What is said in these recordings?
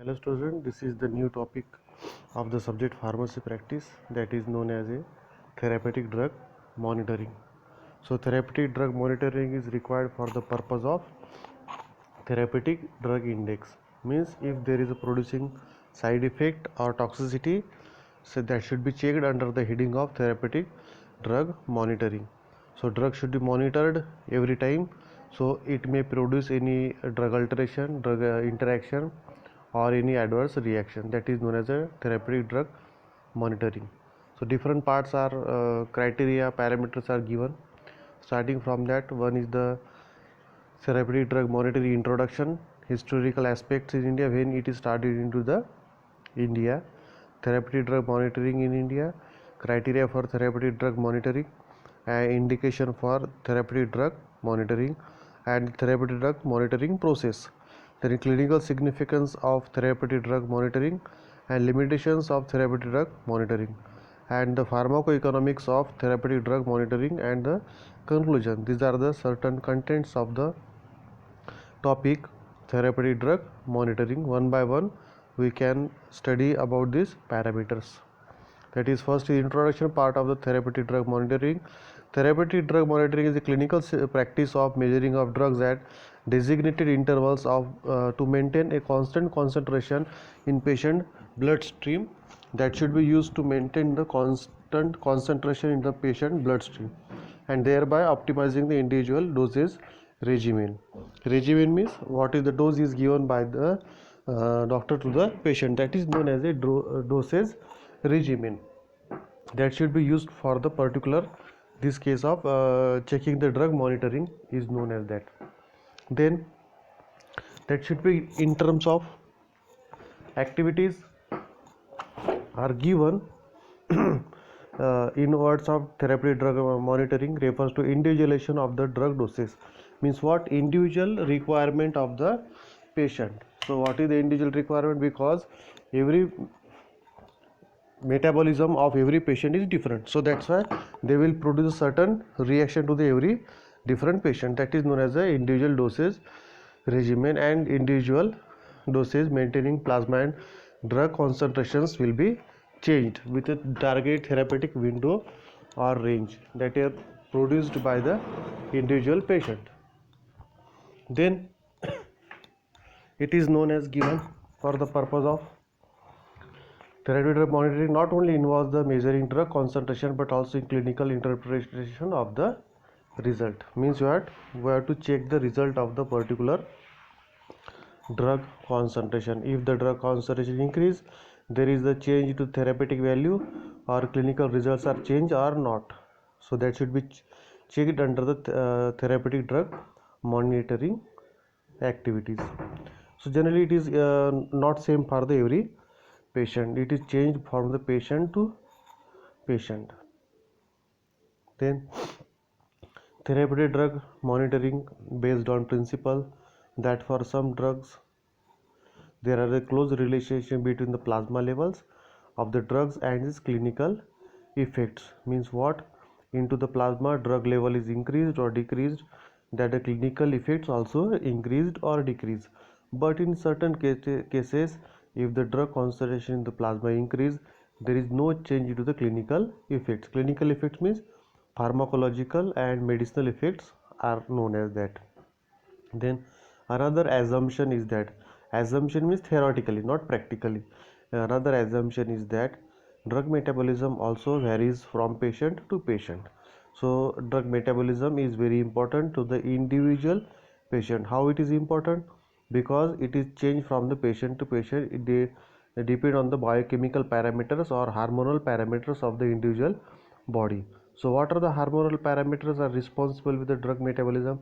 Hello student, this is the new topic of the subject pharmacy practice, that is known as a therapeutic drug monitoring. So therapeutic drug monitoring is required for the purpose of therapeutic drug index, means if there is a producing side effect or toxicity, so that should be checked under the heading of therapeutic drug monitoring. So drug should be monitored every time, so it may produce any drug alteration, drug interaction or any adverse reaction, that is known as a therapeutic drug monitoring. So different parts are criteria, parameters are given. Starting from that, one is the therapeutic drug monitoring introduction, historical aspects in India when it is started into the India, therapeutic drug monitoring in India, criteria for therapeutic drug monitoring, indication for therapeutic drug monitoring, and therapeutic drug monitoring process. Then clinical significance of therapeutic drug monitoring and limitations of therapeutic drug monitoring, and the pharmacoeconomics of therapeutic drug monitoring, and the conclusion. These are the certain contents of the topic therapeutic drug monitoring. One by one we can study about these parameters. That is, first is introduction part of the therapeutic drug monitoring. Therapeutic drug monitoring is a clinical practice of measuring of drugs at designated intervals of to maintain a constant concentration in patient bloodstream, that should be used to maintain the constant concentration in the patient bloodstream and thereby optimizing the individual dosage regimen. Regimen means what is the dose is given by the doctor to the patient, that is known as a dosage regimen, that should be used for the particular this case of checking the drug monitoring is known as that. Then that should be in terms of activities are given in words of therapeutic drug monitoring refers to individualization of the drug doses, means what individual requirement of the patient. So what is the individual requirement? Because every metabolism of every patient is different, so that's why they will produce a certain reaction to the every different patient, that is known as the individual dosage regimen. And individual dosage maintaining plasma and drug concentrations will be changed with a target therapeutic window or range that are produced by the individual patient. Then it is known as given for the purpose of therapeutic drug monitoring not only involves the measuring drug concentration but also in clinical interpretation of the result, means we have to check the result of the particular drug concentration. If the drug concentration increase, there is the change to therapeutic value or clinical results are changed or not, so that should be checked under the therapeutic drug monitoring activities. So generally it is not same for the every patient, it is changed from the patient to patient. Then therapeutic drug monitoring based on principle that for some drugs there are a close relationship between the plasma levels of the drugs and its clinical effects, means what into the plasma drug level is increased or decreased, that the clinical effects also increased or decreased. But in certain cases, if the drug concentration in the plasma increase, there is no change to the clinical effects. Clinical effects means pharmacological and medicinal effects are known as that. Then another assumption is that, assumption means theoretically not practically, another assumption is that drug metabolism also varies from patient to patient. So drug metabolism is very important to the individual patient. How it is important? Because it is changed from the patient to patient. It depend on the biochemical parameters or hormonal parameters of the individual body. So what are the hormonal parameters are responsible with the drug metabolism?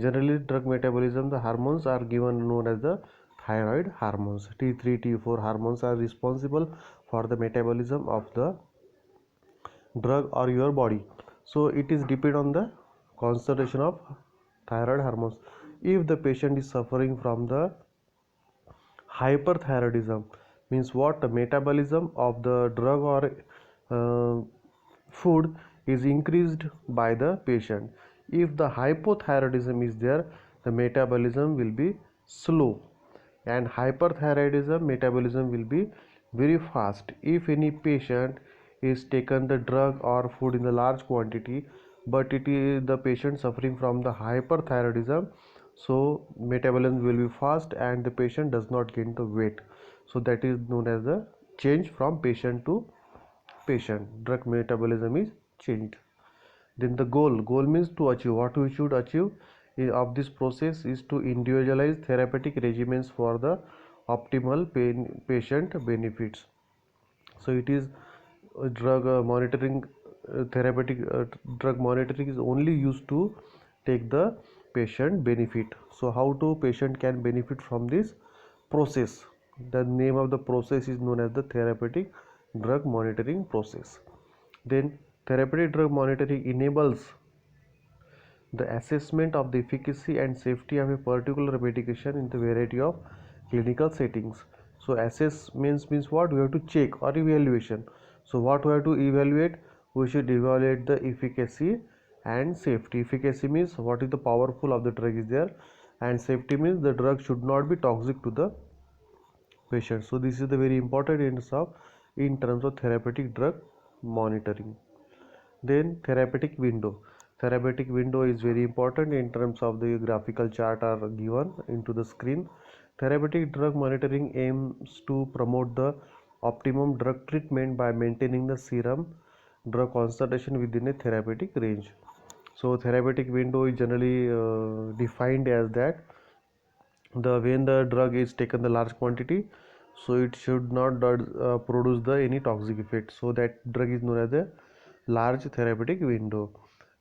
Generally drug metabolism, the hormones are given known as the thyroid hormones. T3 T4 hormones are responsible for the metabolism of the drug or your body. So it is depend on the concentration of thyroid hormones. If the patient is suffering from the hyperthyroidism, means what the metabolism of the drug or food is increased by the patient. If the hypothyroidism is there, the metabolism will be slow, and hyperthyroidism metabolism will be very fast. If any patient is taken the drug or food in the large quantity, but it is the patient suffering from the hyperthyroidism, so metabolism will be fast and the patient does not gain the weight. So that is known as the change from patient to patient. Drug metabolism is changed. Then the goal means to achieve. What we should achieve of this process is to individualize therapeutic regimens for the optimal patient benefits. So it is drug monitoring, therapeutic drug monitoring is only used to take the patient benefit. So how to patient can benefit from this process? The name of the process is known as the therapeutic drug monitoring process. Then therapeutic drug monitoring enables the assessment of the efficacy and safety of a particular medication in the variety of clinical settings. So assess means what? We have to check, or evaluation. So what we have to evaluate? We should evaluate the efficacy and safety. Efficacy means what is the powerful of the drug is there, and safety means the drug should not be toxic to the patient. So this is the very important in terms of therapeutic drug monitoring. Then therapeutic window is very important in terms of the graphical chart are given into the screen. Therapeutic drug monitoring aims to promote the optimum drug treatment by maintaining the serum drug concentration within a therapeutic range. So therapeutic window is generally defined as that the when the drug is taken the large quantity, so it should not produce the any toxic effect. So that drug is known as a large therapeutic window.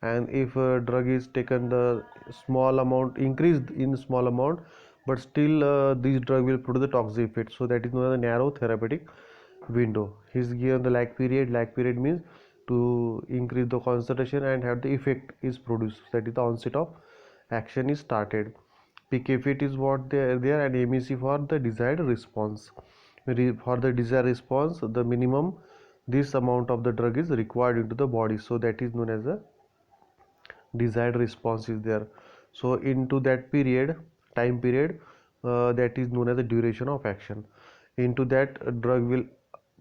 And if a drug is taken the small amount, increased in small amount, but still this drug will produce the toxic effect, so that is known as a narrow therapeutic window. Is given the lag period means to increase the concentration and have the effect is produced, that is the onset of action is started. Peak effect is what they are there, and MEC for the desired response. For the desired response, the minimum this amount of the drug is required into the body, so that is known as a desired response is there. So into that time period, that is known as the duration of action. Into that drug will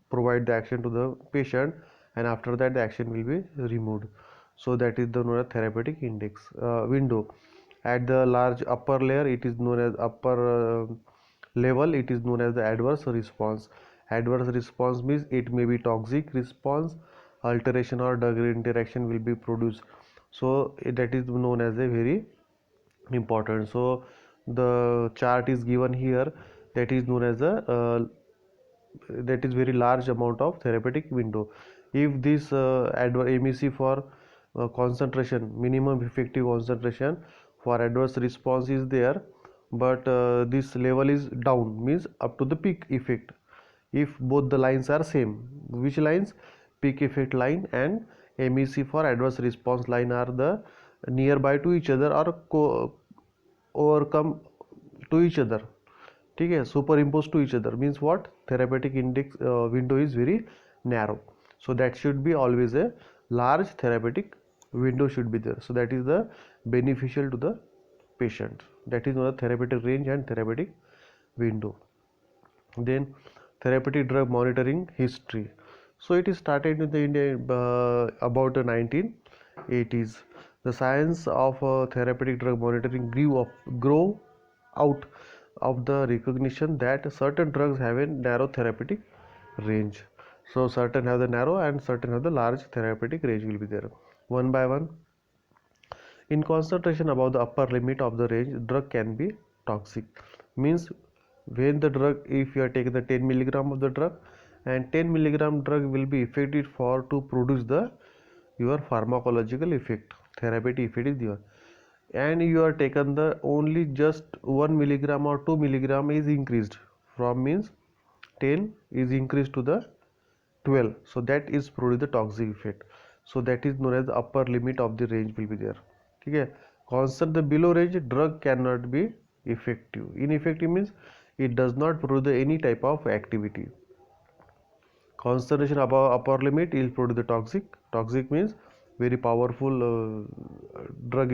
provide the action to the patient, and after that the action will be removed. So that is the known as therapeutic index window. At the large upper layer, it is known as upper level, it is known as the adverse response. Adverse response means it may be toxic response, alteration or drug interaction will be produced. So that is known as a very important. So the chart is given here, that is known as a that is very large amount of therapeutic window. If this MEC for concentration, minimum effective concentration for adverse response is there, but this level is down, means up to the peak effect. If both the lines are same, which lines? Peak effect line and MEC for adverse response line are the nearby to each other or overcome to each other. Okay, superimposed to each other means what? Therapeutic index window is very narrow, so that should be always a large therapeutic window should be there. So that is the beneficial to the patient. That is the therapeutic range and therapeutic window. Then therapeutic drug monitoring history. So it is started in the India about the 1980s. The science of therapeutic drug monitoring grow out of the recognition that certain drugs have a narrow therapeutic range. So certain have the narrow and certain have the large therapeutic range will be there. One by one, in concentration above the upper limit of the range, drug can be toxic. Means when the drug, if you are taking the 10 milligram of the drug, and 10 milligram drug will be effective for to produce the your pharmacological effect, therapeutic effect is there, and you are taken the only just 1 milligram or 2 milligram is increased from, means 10 is increased to the 12, so that is produce the toxic effect. So that is known as the upper limit of the range will be there. Okay, constant the below range, drug cannot be effective. Ineffective means it does not produce any type of activity. Concentration above upper limit will produce the toxic means very powerful drug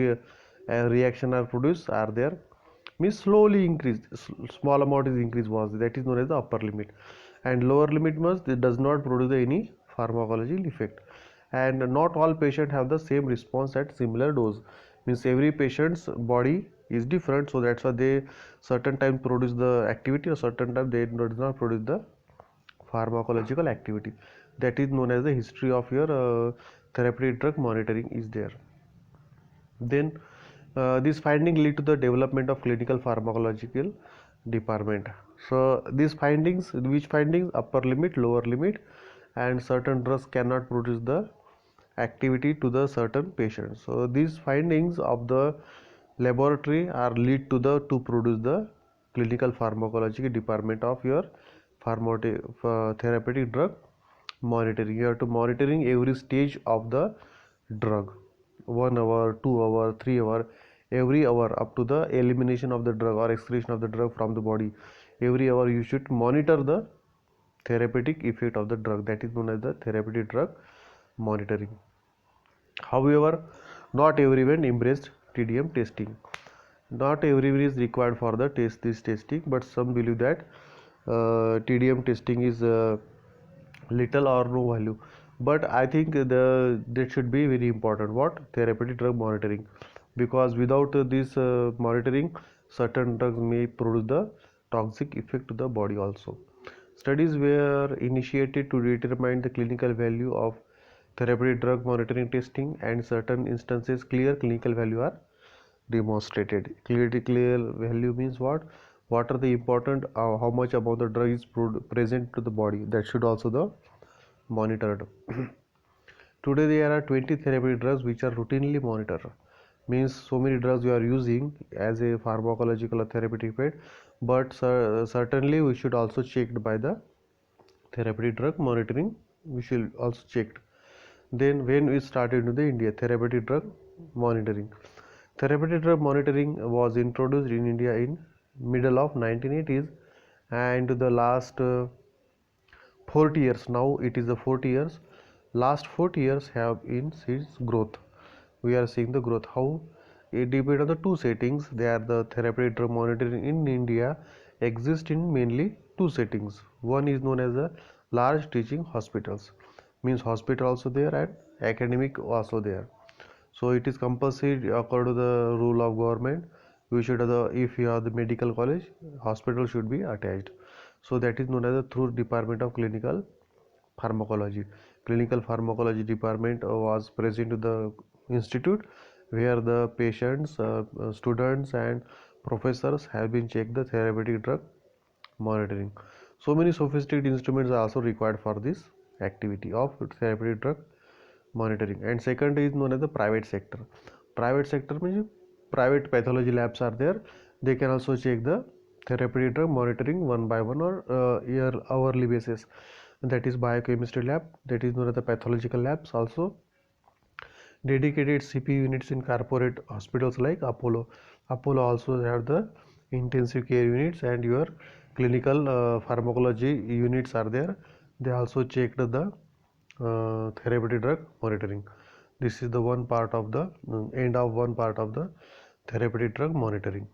reaction are produced are there, means slowly increase, small amount is increased was, that is known as the upper limit, and lower limit means it does not produce any pharmacological effect. And not all patients have the same response at similar dose, means every patient's body is different, so that's why they certain time produce the activity, or certain time they does not produce the pharmacological activity. That is known as the history of your therapeutic drug monitoring is there. Then this finding lead to the development of clinical pharmacological department. So these findings, which findings? Upper limit, lower limit, and certain drugs cannot produce the activity to the certain patients. So these findings of the laboratory are lead to the to produce the clinical pharmacology department of your therapeutic drug monitoring. You have to monitoring every stage of the drug, 1 hour, 2 hour, 3 hour, every hour up to the elimination of the drug or excretion of the drug from the body. Every hour you should monitor the therapeutic effect of the drug, that is known as the therapeutic drug monitoring. However, not everyone embraced TDM testing. Not everyone is required for the this testing, but some believe that TDM testing is little or no value. But I think that should be very important. What? Therapeutic drug monitoring, because without this monitoring, certain drugs may produce the toxic effect to the body also. Studies were initiated to determine the clinical value of therapeutic drug monitoring testing, and certain instances clear clinical value are demonstrated. Clear value means what? What are the important, how much about the drug is present to the body, that should also the monitored. Today there are 20 therapeutic drugs which are routinely monitored, means so many drugs we are using as a pharmacological or therapeutic effect, but certainly we should also checked by the therapeutic drug monitoring, we should also checked. Then when we started in the India therapeutic drug monitoring, therapeutic drug monitoring was introduced in India in middle of 1980s, and the last 40 years, now it is the 40 years, last 40 years have in its growth. We are seeing the growth. How? It depends on the two settings. They are the therapeutic drug monitoring in India exist in mainly two settings. One is known as the large teaching hospitals, means hospital also there and academic also there. So it is compulsory according to the rule of government. We should have the, if you have the medical college, hospital should be attached. So that is known as the through Department of Clinical Pharmacology. Clinical Pharmacology department was present to the institute, where the patients, students and professors have been checked the therapeutic drug monitoring. So many sophisticated instruments are also required for this activity of therapeutic drug monitoring. And second is known as the private sector. Private sector means private pathology labs are there, they can also check the therapeutic drug monitoring one by one or year hourly basis. That is biochemistry lab, that is known as the pathological labs. Also dedicated CP units in corporate hospitals like Apollo. Apollo also have the intensive care units, and your clinical pharmacology units are there, they also checked the therapeutic drug monitoring. This is the one part of the end of one part of the therapeutic drug monitoring.